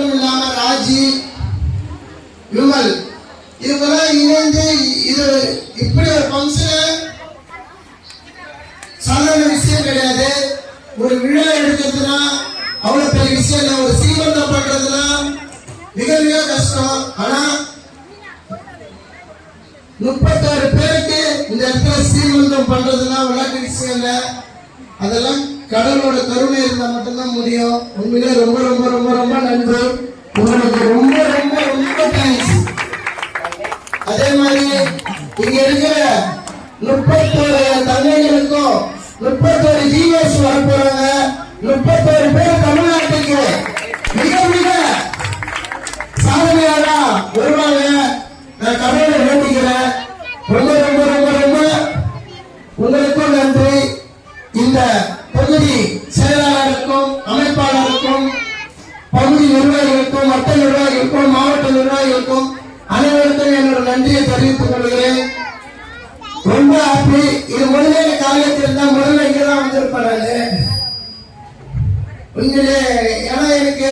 மட்டும் இல்லாம ராஜி, விமல் இவங்கெல்லாம் இணைந்து இது இப்படி ஒரு ஃபங்க்ஷன் சாதாரண விஷயம் கிடையாது. ஒரு விழா எடுக்கிறதுனா அவ்வளவு பெரிய விஷயம் இல்லை. ஒரு சீமந்தம் பண்றதுனா மிக மிக கஷ்டம். ஆனா 36 பேருக்கு இந்த இடத்துல சீமந்தம் பண்றதுனா விளையாட்டு விஷயம் இல்லை. அதெல்லாம் கடவுளோட கருணை இருந்தா மட்டும்தான் முடியும். உண்மையிலே ரொம்ப ரொம்ப ரொம்ப ரொம்ப நன்றி. உங்களுக்கு ரொம்ப ரொம்ப ரொம்ப தேங்க்ஸ். அதே மாதிரி இங்க இருக்கிற 31 தங்கைகளுக்கும் 31 ஜீவஸ் வர போறாங்க. 31 பேர் தமிழ்நாட்டுக்கு மிக மிக சாதனையாளா வருவாங்க. நான் கடவுளை வேண்டிக்கிறேன். ரொம்ப ரொம்ப ரொம்ப ரொம்ப உங்களுக்கும் நன்றி. இந்த பகுதி செயலாளருக்கும் அமைப்பாளருக்கும் பகுதி நிர்வாகிகளுக்கும் மற்ற நிர்வாகிகளுக்கும் மாவட்ட நிர்வாகிகளுக்கும் அனைவருக்கும் என்னோட நன்றியை தெரிவித்துக் கொள்கிறேன். ரொம்ப ஹாப்பி. இது முதலே காலத்தில் தான் முதல்ல இங்கதான் வந்திருப்பாரு. உண்மையிலே ஏன்னா எனக்கு